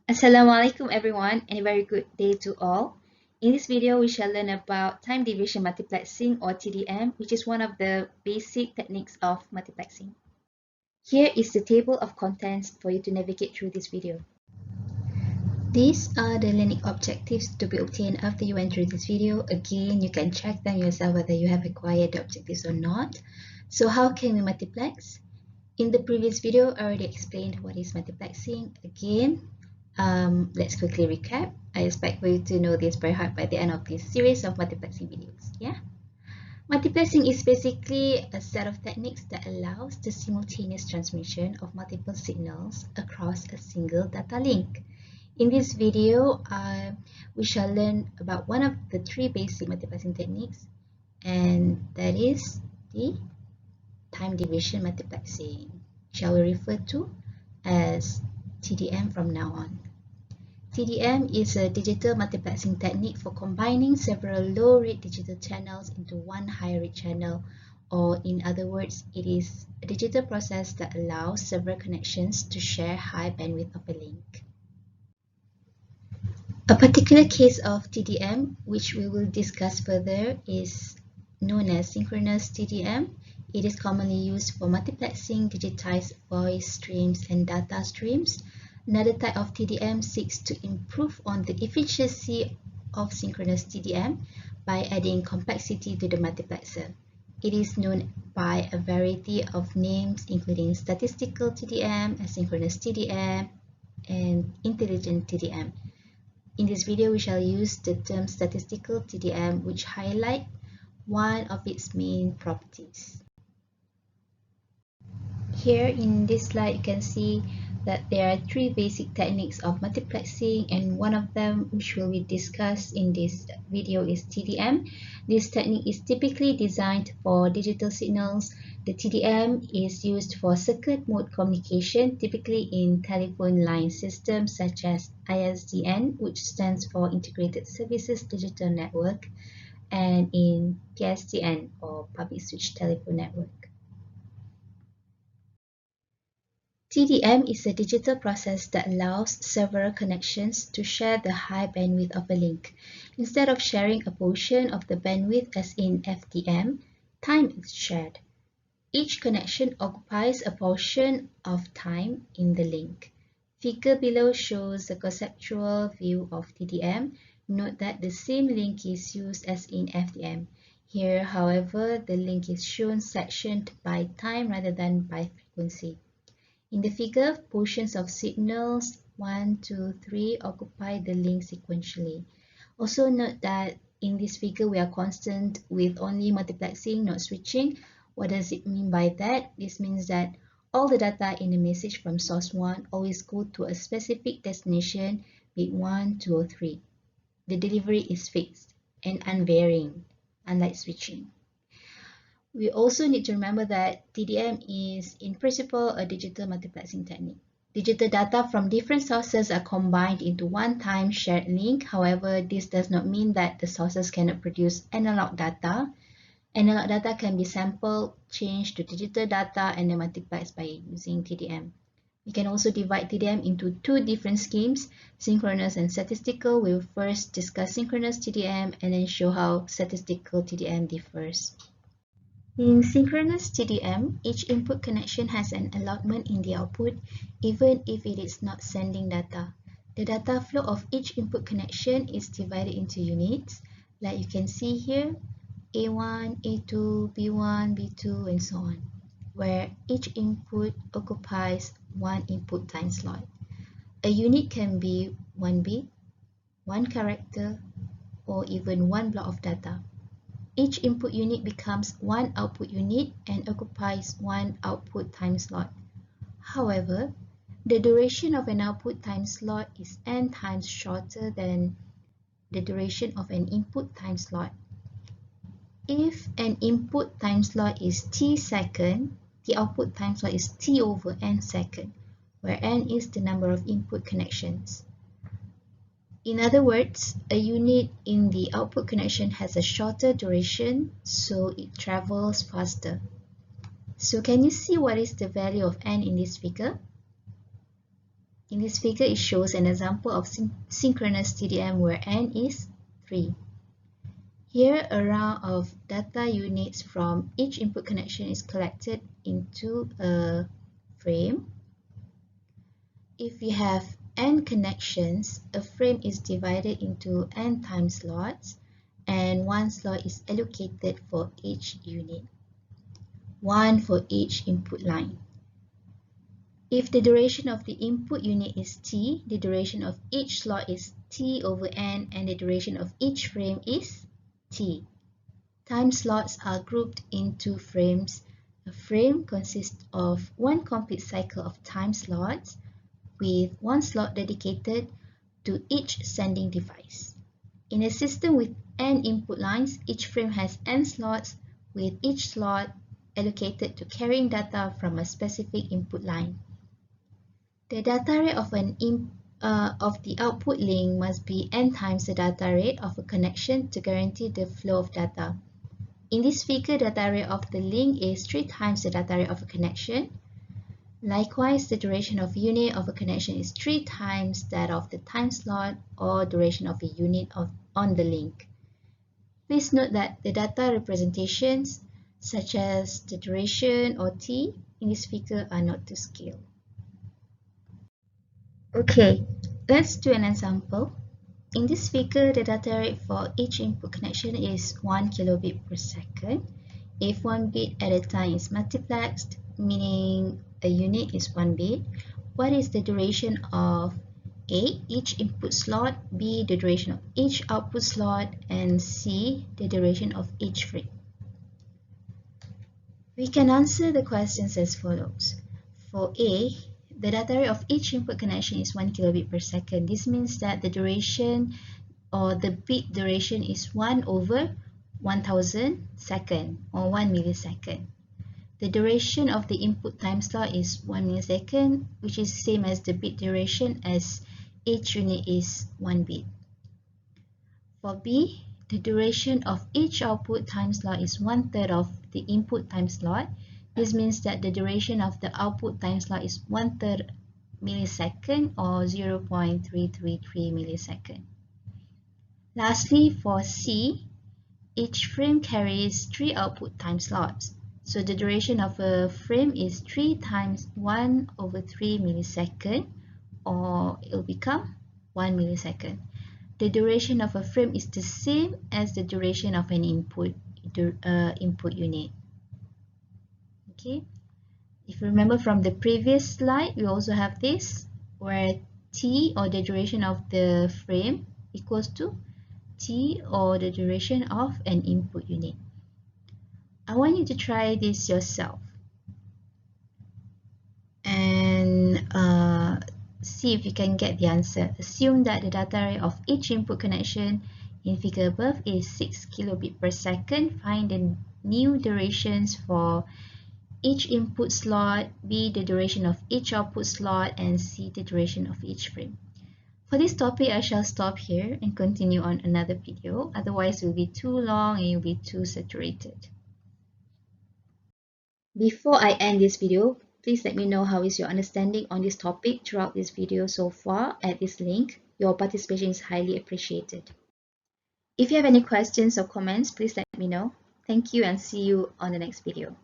Assalamualaikum everyone and a very good day to all. In this video, we shall learn about time division multiplexing or TDM, which is one of the basic techniques of multiplexing. Here is the table of contents for you to navigate through this video. These are the learning objectives to be obtained after you went through this video. Again, you can check them yourself whether you have acquired the objectives or not. So how can we multiplex? In the previous video, I already explained what is multiplexing. Again, let's quickly recap. I expect for you to know this by heart by the end of this series of multiplexing videos. Yeah. Multiplexing is basically a set of techniques that allows the simultaneous transmission of multiple signals across a single data link. In this video, we shall learn about one of the three basic multiplexing techniques, and that is the time division multiplexing, shall we refer to as TDM from now on. TDM is a digital multiplexing technique for combining several low-rate digital channels into one high-rate channel, or in other words, it is a digital process that allows several connections to share high bandwidth of a link. A particular case of TDM, which we will discuss further, is known as synchronous TDM. It is commonly used for multiplexing digitized voice streams and data streams. Another type of TDM seeks to improve on the efficiency of synchronous TDM by adding complexity to the multiplexer. It is known by a variety of names, including statistical TDM, asynchronous TDM, and intelligent TDM. In this video, we shall use the term statistical TDM, which highlight one of its main properties. Here in this slide, you can see that there are three basic techniques of multiplexing, and one of them which will be discussed in this video is TDM. This technique is typically designed for digital signals. The TDM is used for circuit mode communication, typically in telephone line systems such as ISDN, which stands for Integrated Services Digital Network, and in PSTN, or Public Switch Telephone Network. TDM is a digital process that allows several connections to share the high bandwidth of a link. Instead of sharing a portion of the bandwidth as in FDM, time is shared. Each connection occupies a portion of time in the link. Figure below shows a conceptual view of TDM. Note that the same link is used as in FDM. Here, however, the link is shown sectioned by time rather than by frequency. In the figure, portions of signals 1, 2, 3 occupy the link sequentially. Also note that in this figure, we are constant with only multiplexing, not switching. What does it mean by that? This means that all the data in the message from source 1 always go to a specific destination, be it 1, 2, or 3. The delivery is fixed and unvarying, unlike switching. We also need to remember that TDM is, in principle, a digital multiplexing technique. Digital data from different sources are combined into one-time shared link. However, this does not mean that the sources cannot produce analog data. Analog data can be sampled, changed to digital data, and then multiplexed by using TDM. We can also divide TDM into two different schemes, synchronous and statistical. We'll first discuss synchronous TDM and then show how statistical TDM differs. In synchronous TDM, each input connection has an allotment in the output, even if it is not sending data. The data flow of each input connection is divided into units, like you can see here, A1, A2, B1, B2, and so on, where each input occupies one input time slot. A unit can be one bit, one character, or even one block of data. Each input unit becomes one output unit and occupies one output time slot. However, the duration of an output time slot is n times shorter than the duration of an input time slot. If an input time slot is t second, the output time slot is t over n second, where n is the number of input connections. In other words, a unit in the output connection has a shorter duration, so it travels faster. So can you see what is the value of n in this figure? In this figure, it shows an example of synchronous TDM where n is 3. Here, a round of data units from each input connection is collected into a frame. If you have n connections, a frame is divided into n time slots, and one slot is allocated for each unit, one for each input line. If the duration of the input unit is t, the duration of each slot is t over n, and the duration of each frame is t. Time slots are grouped into frames. A frame consists of one complete cycle of time slots with one slot dedicated to each sending device. In a system with n input lines, each frame has n slots, with each slot allocated to carrying data from a specific input line. The data rate of the output link must be n times the data rate of a connection to guarantee the flow of data. In this figure, the data rate of the link is 3 times the data rate of a connection. Likewise, the duration of a unit of a connection is 3 times that of the time slot or duration of a unit on the link. Please note that the data representations, such as the duration or t, in this figure are not to scale. Okay, let's do an example. In this figure, the data rate for each input connection is 1 kilobit per second. If one bit at a time is multiplexed, meaning a unit is 1 bit, what is the duration of A, each input slot, B, the duration of each output slot, and C, the duration of each frame? We can answer the questions as follows. For A, the data rate of each input connection is 1 kilobit per second. This means that the duration or the bit duration is 1 over 1000 second or 1 millisecond. The duration of the input time slot is 1 millisecond, which is same as the bit duration as each unit is 1 bit. For B, the duration of each output time slot is 1/3 of the input time slot. This means that the duration of the output time slot is 1/3 millisecond or 0.333 millisecond. Lastly, for C, each frame carries 3 output time slots. So the duration of a frame is 3 times 1 over 3 millisecond, or it will become 1 millisecond. The duration of a frame is the same as the duration of an input unit. Okay. If you remember from the previous slide, we also have this, where t, or the duration of the frame, equals to t, or the duration of an input unit. I want you to try this yourself and see if you can get the answer. Assume that the data rate of each input connection in figure above is 6 kilobit per second. Find the new durations for each input slot, B, the duration of each output slot, and C, the duration of each frame. For this topic, I shall stop here and continue on another video. Otherwise, it will be too long and it will be too saturated. Before I end this video, please let me know how is your understanding on this topic throughout this video so far at this link. Your participation is highly appreciated. If you have any questions or comments, please let me know. Thank you and see you on the next video.